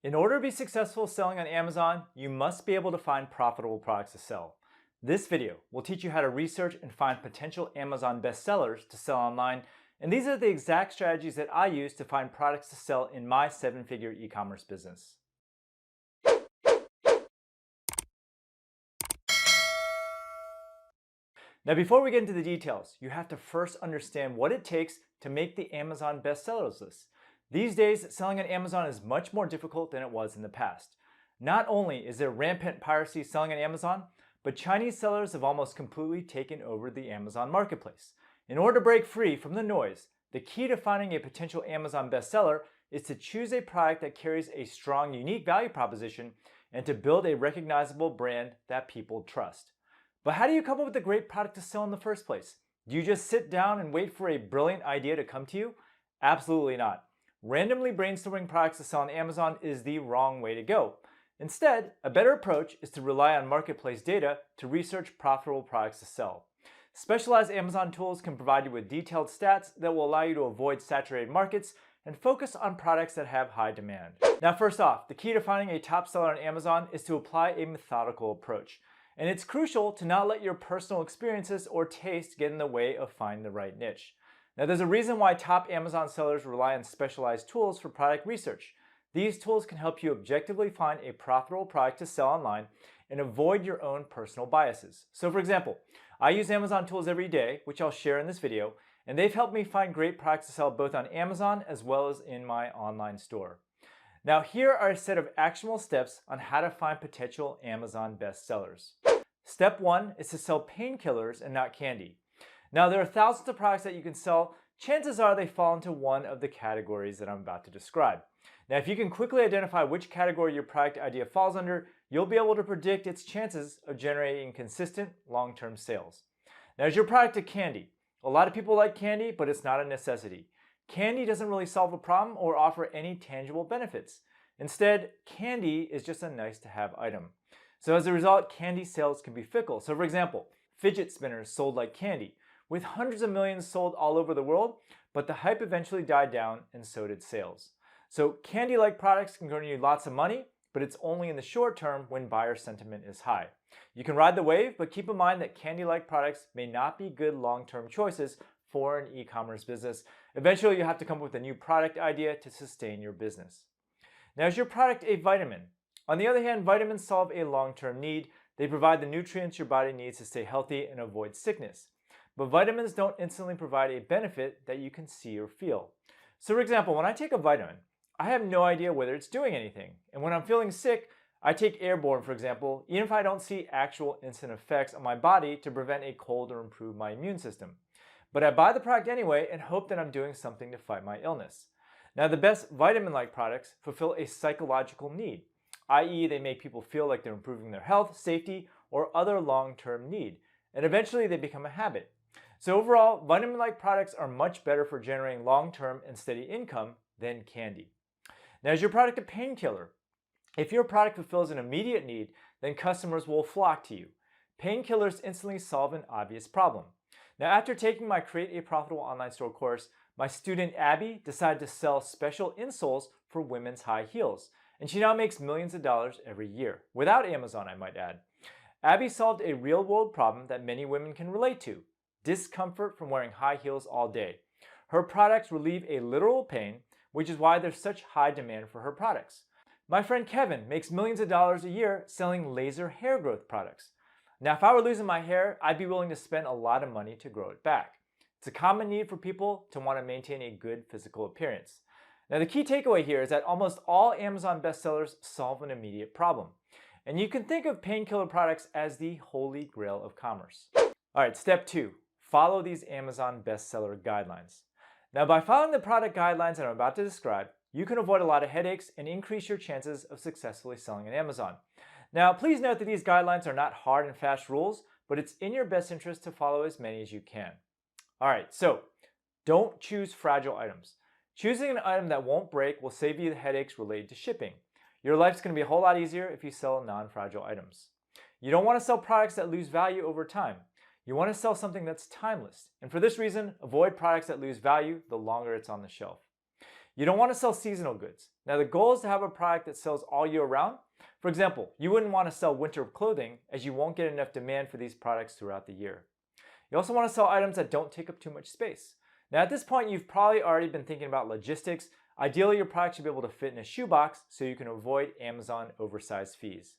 In order to be successful selling on Amazon, you must be able to find profitable products to sell. This video will teach you how to research and find potential Amazon bestsellers to sell online, and these are the exact strategies that I use to find products to sell in my 7-figure e-commerce business. Now, before we get into the details, you have to first understand what it takes to make the Amazon bestsellers list. These days, selling on Amazon is much more difficult than it was in the past. Not only is there rampant piracy selling on Amazon, but Chinese sellers have almost completely taken over the Amazon marketplace. In order to break free from the noise, the key to finding a potential Amazon bestseller is to choose a product that carries a strong, unique value proposition and to build a recognizable brand that people trust. But how do you come up with a great product to sell in the first place? Do you just sit down and wait for a brilliant idea to come to you? Absolutely not. Randomly brainstorming products to sell on Amazon is the wrong way to go. Instead, a better approach is to rely on marketplace data to research profitable products to sell. Specialized Amazon tools can provide you with detailed stats that will allow you to avoid saturated markets and focus on products that have high demand. Now, first off, the key to finding a top seller on Amazon is to apply a methodical approach. And it's crucial to not let your personal experiences or taste get in the way of finding the right niche. Now, there's a reason why top Amazon sellers rely on specialized tools for product research. These tools can help you objectively find a profitable product to sell online and avoid your own personal biases. So for example, I use Amazon tools every day, which I'll share in this video, and they've helped me find great products to sell both on Amazon as well as in my online store. Now, here are a set of actionable steps on how to find potential Amazon bestsellers. Step 1 is to sell painkillers and not candy. Now, there are thousands of products that you can sell. Chances are they fall into one of the categories that I'm about to describe. Now, if you can quickly identify which category your product idea falls under, you'll be able to predict its chances of generating consistent long-term sales. Now, is your product a candy? A lot of people like candy, but it's not a necessity. Candy doesn't really solve a problem or offer any tangible benefits. Instead, candy is just a nice-to-have item. So as a result, candy sales can be fickle. So for example, fidget spinners sold like candy, with hundreds of millions sold all over the world, but the hype eventually died down and so did sales. So candy-like products can earn you lots of money, but it's only in the short term when buyer sentiment is high. You can ride the wave, but keep in mind that candy-like products may not be good long-term choices for an e-commerce business. Eventually, you have to come up with a new product idea to sustain your business. Now, is your product a vitamin? On the other hand, vitamins solve a long-term need. They provide the nutrients your body needs to stay healthy and avoid sickness. But vitamins don't instantly provide a benefit that you can see or feel. So for example, when I take a vitamin, I have no idea whether it's doing anything. And when I'm feeling sick, I take Airborne, for example, even if I don't see actual instant effects on my body to prevent a cold or improve my immune system. But I buy the product anyway and hope that I'm doing something to fight my illness. Now, the best vitamin-like products fulfill a psychological need, i.e. they make people feel like they're improving their health, safety, or other long-term need. And eventually they become a habit. So overall, vitamin-like products are much better for generating long-term and steady income than candy. Now, is your product a painkiller? If your product fulfills an immediate need, then customers will flock to you. Painkillers instantly solve an obvious problem. Now, after taking my Create a Profitable Online Store course, my student Abby decided to sell special insoles for women's high heels. And she now makes millions of dollars every year, without Amazon, I might add. Abby solved a real-world problem that many women can relate to: discomfort from wearing high heels all day. Her products relieve a literal pain, which is why there's such high demand for her products. My friend Kevin makes millions of dollars a year selling laser hair growth products. Now, if I were losing my hair, I'd be willing to spend a lot of money to grow it back. It's a common need for people to want to maintain a good physical appearance. Now, the key takeaway here is that almost all Amazon bestsellers solve an immediate problem. And you can think of painkiller products as the holy grail of commerce. All right, step 2. Follow these Amazon bestseller guidelines. Now, by following the product guidelines that I'm about to describe, you can avoid a lot of headaches and increase your chances of successfully selling on Amazon. Now, please note that these guidelines are not hard and fast rules, but it's in your best interest to follow as many as you can. All right, so don't choose fragile items. Choosing an item that won't break will save you the headaches related to shipping. Your life's going to be a whole lot easier if you sell non-fragile items. You don't want to sell products that lose value over time. You want to sell something that's timeless. And for this reason, avoid products that lose value the longer it's on the shelf. You don't want to sell seasonal goods. Now, the goal is to have a product that sells all year round. For example, you wouldn't want to sell winter clothing as you won't get enough demand for these products throughout the year. You also want to sell items that don't take up too much space. Now, at this point, you've probably already been thinking about logistics. Ideally, your product should be able to fit in a shoebox so you can avoid Amazon oversized fees.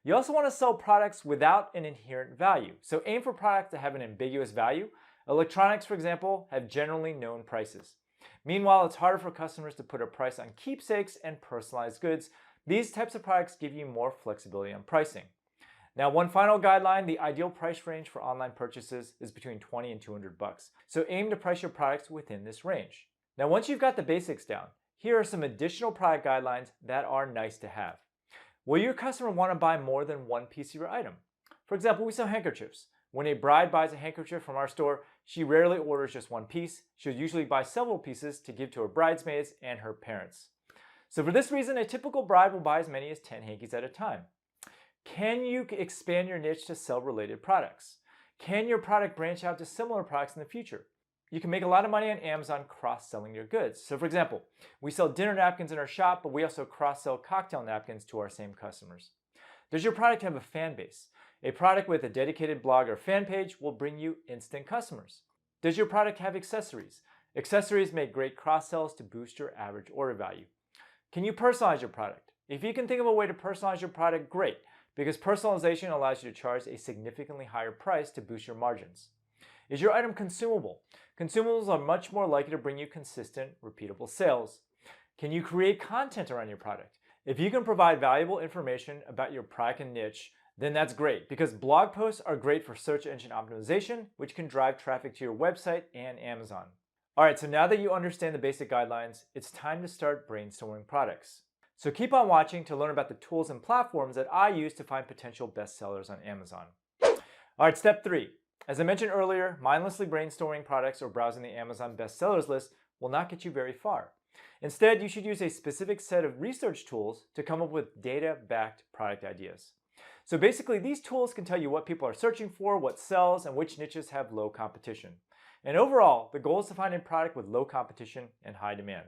You also want to sell products without an inherent value. So aim for products that have an ambiguous value. Electronics, for example, have generally known prices. Meanwhile, it's harder for customers to put a price on keepsakes and personalized goods. These types of products give you more flexibility on pricing. Now, one final guideline, the ideal price range for online purchases is between $20 and $200. So aim to price your products within this range. Now, once you've got the basics down, here are some additional product guidelines that are nice to have. Will your customer want to buy more than one piece of your item? For example, we sell handkerchiefs. When a bride buys a handkerchief from our store, she rarely orders just one piece. She'll usually buy several pieces to give to her bridesmaids and her parents. So for this reason, a typical bride will buy as many as 10 hankies at a time. Can you expand your niche to sell related products? Can your product branch out to similar products in the future? You can make a lot of money on Amazon cross-selling your goods. So for example, we sell dinner napkins in our shop, but we also cross-sell cocktail napkins to our same customers. Does your product have a fan base? A product with a dedicated blog or fan page will bring you instant customers. Does your product have accessories? Accessories make great cross-sells to boost your average order value. Can you personalize your product? If you can think of a way to personalize your product, great, because personalization allows you to charge a significantly higher price to boost your margins. Is your item consumable? Consumables are much more likely to bring you consistent, repeatable sales. Can you create content around your product? If you can provide valuable information about your product and niche, then that's great, because blog posts are great for search engine optimization, which can drive traffic to your website and Amazon. All right, so now that you understand the basic guidelines, it's time to start brainstorming products. So keep on watching to learn about the tools and platforms that I use to find potential bestsellers on Amazon. All right, step 3. As I mentioned earlier, mindlessly brainstorming products or browsing the Amazon bestsellers list will not get you very far. Instead, you should use a specific set of research tools to come up with data-backed product ideas. So basically, these tools can tell you what people are searching for, what sells, and which niches have low competition. And overall, the goal is to find a product with low competition and high demand.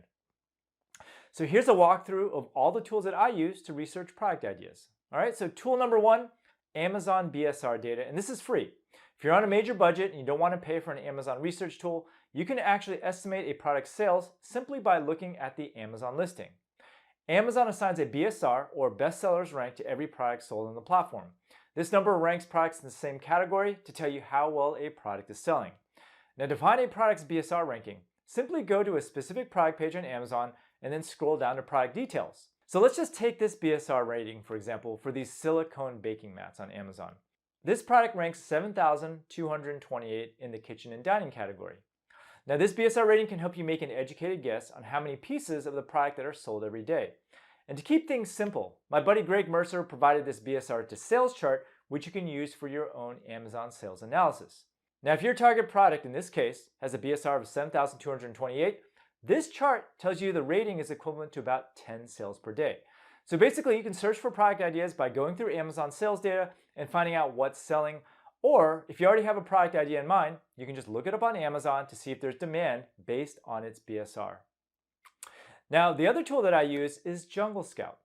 So here's a walkthrough of all the tools that I use to research product ideas. All right, so tool number 1, Amazon BSR data, and this is free. If you're on a major budget and you don't want to pay for an Amazon research tool, you can actually estimate a product's sales simply by looking at the Amazon listing. Amazon assigns a BSR, or bestsellers rank, to every product sold on the platform. This number ranks products in the same category to tell you how well a product is selling. Now, to find a product's BSR ranking, simply go to a specific product page on Amazon and then scroll down to product details. So let's just take this BSR rating, for example, for these silicone baking mats on Amazon. This product ranks 7,228 in the kitchen and dining category. Now, this BSR rating can help you make an educated guess on how many pieces of the product that are sold every day. And to keep things simple, my buddy Greg Mercer provided this BSR to sales chart, which you can use for your own Amazon sales analysis. Now, if your target product, in this case, has a BSR of 7,228, this chart tells you the rating is equivalent to about 10 sales per day. So basically, you can search for product ideas by going through Amazon sales data and finding out what's selling. Or if you already have a product idea in mind, you can just look it up on Amazon to see if there's demand based on its BSR. Now, the other tool that I use is Jungle Scout.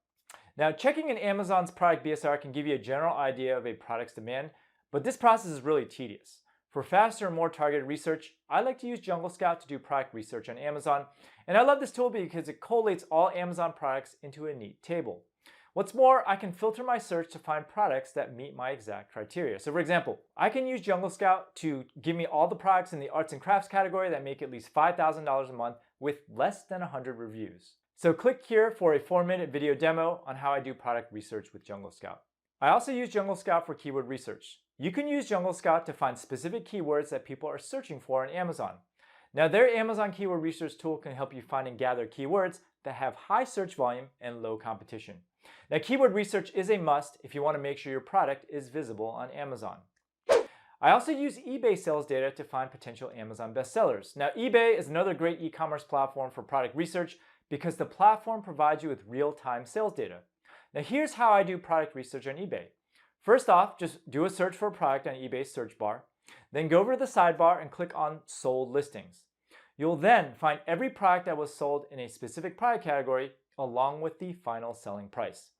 Now, checking in Amazon's product BSR can give you a general idea of a product's demand, but this process is really tedious. For faster and more targeted research, I like to use Jungle Scout to do product research on Amazon, and I love this tool because it collates all Amazon products into a neat table. What's more, I can filter my search to find products that meet my exact criteria. So for example, I can use Jungle Scout to give me all the products in the arts and crafts category that make at least $5,000 a month with less than 100 reviews. So click here for a 4-minute video demo on how I do product research with Jungle Scout. I also use Jungle Scout for keyword research. You can use Jungle Scout to find specific keywords that people are searching for on Amazon. Now, their Amazon keyword research tool can help you find and gather keywords that have high search volume and low competition. Now, keyword research is a must if you want to make sure your product is visible on Amazon. I also use eBay sales data to find potential Amazon bestsellers. Now, eBay is another great e-commerce platform for product research because the platform provides you with real-time sales data. Now, here's how I do product research on eBay. First off, just do a search for a product on eBay's search bar. Then go over to the sidebar and click on Sold Listings. You'll then find every product that was sold in a specific product category along with the final selling price.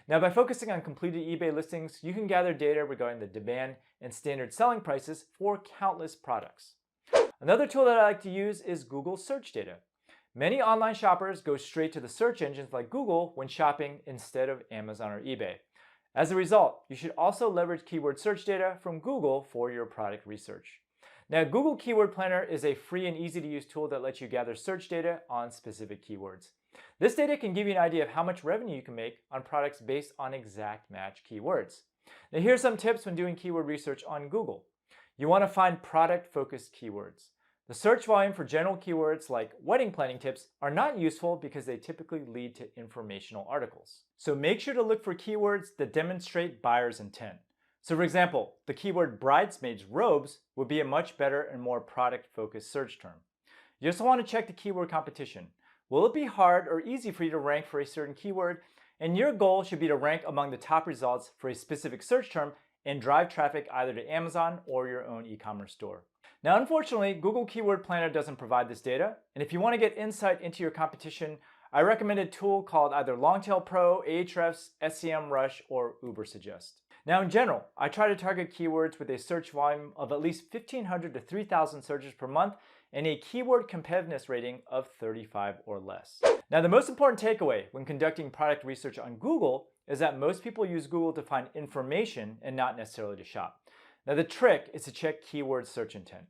Now, by focusing on completed eBay listings, you can gather data regarding the demand and standard selling prices for countless products. Another tool that I like to use is Google search data. Many online shoppers go straight to the search engines like Google when shopping instead of Amazon or eBay. As a result, you should also leverage keyword search data from Google for your product research. Now, Google Keyword Planner is a free and easy to use tool that lets you gather search data on specific keywords. This data can give you an idea of how much revenue you can make on products based on exact match keywords. Now, here are some tips when doing keyword research on Google. You want to find product-focused keywords. The search volume for general keywords like wedding planning tips are not useful because they typically lead to informational articles. So make sure to look for keywords that demonstrate buyer's intent. So for example, the keyword bridesmaids robes would be a much better and more product-focused search term. You also want to check the keyword competition. Will it be hard or easy for you to rank for a certain keyword? And your goal should be to rank among the top results for a specific search term and drive traffic either to Amazon or your own e-commerce store. Now, unfortunately, Google Keyword Planner doesn't provide this data, and if you want to get insight into your competition, I recommend a tool called either Longtail Pro, Ahrefs, SEMrush, or Ubersuggest. Now, in general, I try to target keywords with a search volume of at least 1,500 to 3,000 searches per month and a keyword competitiveness rating of 35 or less. Now, the most important takeaway when conducting product research on Google is that most people use Google to find information and not necessarily to shop. Now, the trick is to check keyword search intent.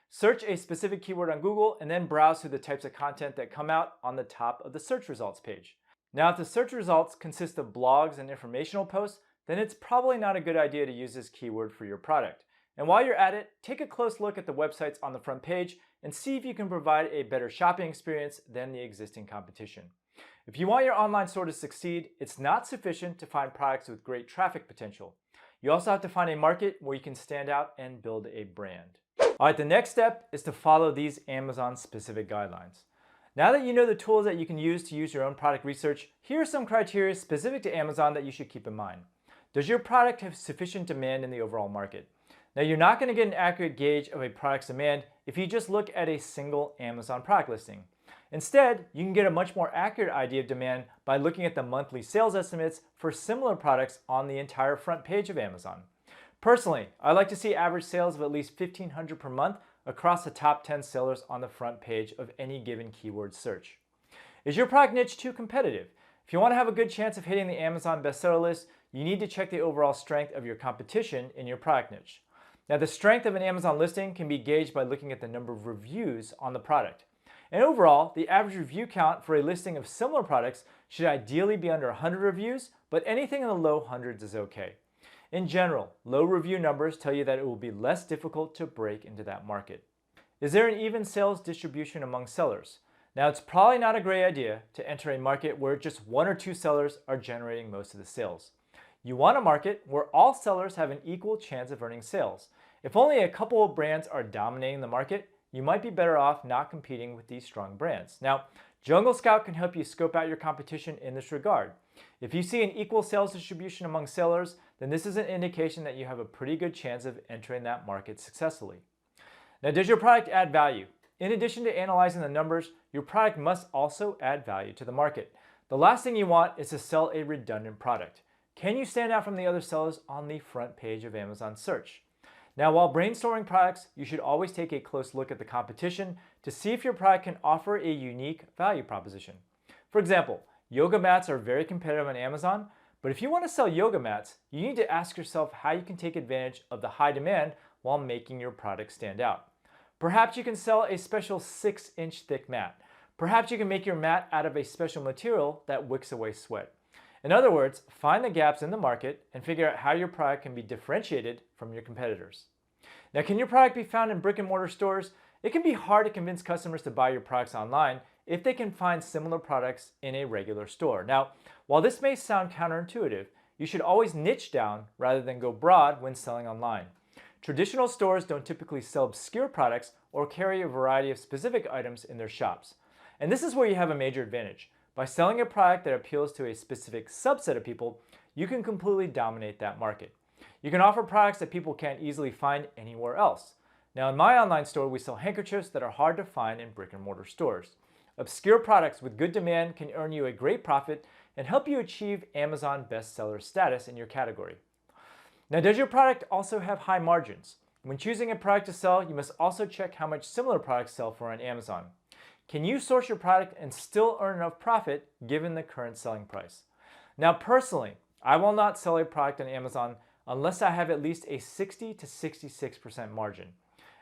Search a specific keyword on Google and then browse through the types of content that come out on the top of the search results page. Now, if the search results consist of blogs and informational posts, then it's probably not a good idea to use this keyword for your product. And while you're at it, take a close look at the websites on the front page and see if you can provide a better shopping experience than the existing competition. If you want your online store to succeed, it's not sufficient to find products with great traffic potential. You also have to find a market where you can stand out and build a brand. All right, the next step is to follow these Amazon-specific guidelines. Now that you know the tools that you can use your own product research, here are some criteria specific to Amazon that you should keep in mind. Does your product have sufficient demand in the overall market? Now, you're not going to get an accurate gauge of a product's demand if you just look at a single Amazon product listing. Instead, you can get a much more accurate idea of demand by looking at the monthly sales estimates for similar products on the entire front page of Amazon. Personally, I like to see average sales of at least $1,500 per month across the top 10 sellers on the front page of any given keyword search. Is your product niche too competitive? If you want to have a good chance of hitting the Amazon bestseller list, you need to check the overall strength of your competition in your product niche. Now, the strength of an Amazon listing can be gauged by looking at the number of reviews on the product. And overall, the average review count for a listing of similar products should ideally be under 100 reviews, but anything in the low hundreds is okay. In general, low review numbers tell you that it will be less difficult to break into that market. Is there an even sales distribution among sellers? Now, it's probably not a great idea to enter a market where just one or two sellers are generating most of the sales. You want a market where all sellers have an equal chance of earning sales. If only a couple of brands are dominating the market, you might be better off not competing with these strong brands. Now, Jungle Scout can help you scope out your competition in this regard. If you see an equal sales distribution among sellers, then this is an indication that you have a pretty good chance of entering that market successfully. Now, does your product add value? In addition to analyzing the numbers, your product must also add value to the market. The last thing you want is to sell a redundant product. Can you stand out from the other sellers on the front page of Amazon search? Now, while brainstorming products, you should always take a close look at the competition to see if your product can offer a unique value proposition. For example, yoga mats are very competitive on Amazon, but if you want to sell yoga mats, you need to ask yourself how you can take advantage of the high demand while making your product stand out. Perhaps you can sell a special 6-inch thick mat. Perhaps you can make your mat out of a special material that wicks away sweat. In other words, find the gaps in the market and figure out how your product can be differentiated from your competitors. Now, can your product be found in brick and mortar stores? It can be hard to convince customers to buy your products online if they can find similar products in a regular store. Now, while this may sound counterintuitive, you should always niche down rather than go broad when selling online. Traditional stores don't typically sell obscure products or carry a variety of specific items in their shops. And this is where you have a major advantage. By selling a product that appeals to a specific subset of people, you can completely dominate that market. You can offer products that people can't easily find anywhere else. Now in my online store, we sell handkerchiefs that are hard to find in brick and mortar stores. Obscure products with good demand can earn you a great profit and help you achieve Amazon bestseller status in your category. Now, does your product also have high margins? When choosing a product to sell, you must also check how much similar products sell for on Amazon. Can you source your product and still earn enough profit given the current selling price? Now, personally, I will not sell a product on Amazon unless I have at least a 60 to 66% margin.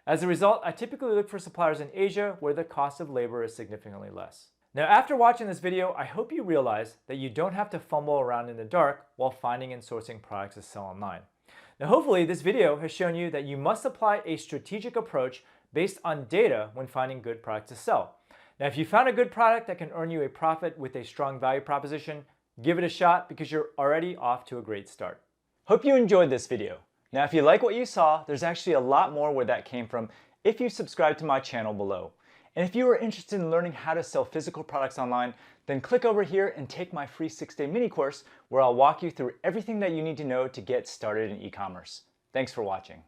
As a result, I typically look for suppliers in Asia where the cost of labor is significantly less. Now, after watching this video, I hope you realize that you don't have to fumble around in the dark while finding and sourcing products to sell online. Now, hopefully this video has shown you that you must apply a strategic approach based on data when finding good products to sell. Now, if you found a good product that can earn you a profit with a strong value proposition, give it a shot because you're already off to a great start. Hope you enjoyed this video. Now, if you like what you saw, there's actually a lot more where that came from if you subscribe to my channel below. And if you are interested in learning how to sell physical products online, then click over here and take my free 6-day mini course where I'll walk you through everything that you need to know to get started in e-commerce. Thanks for watching.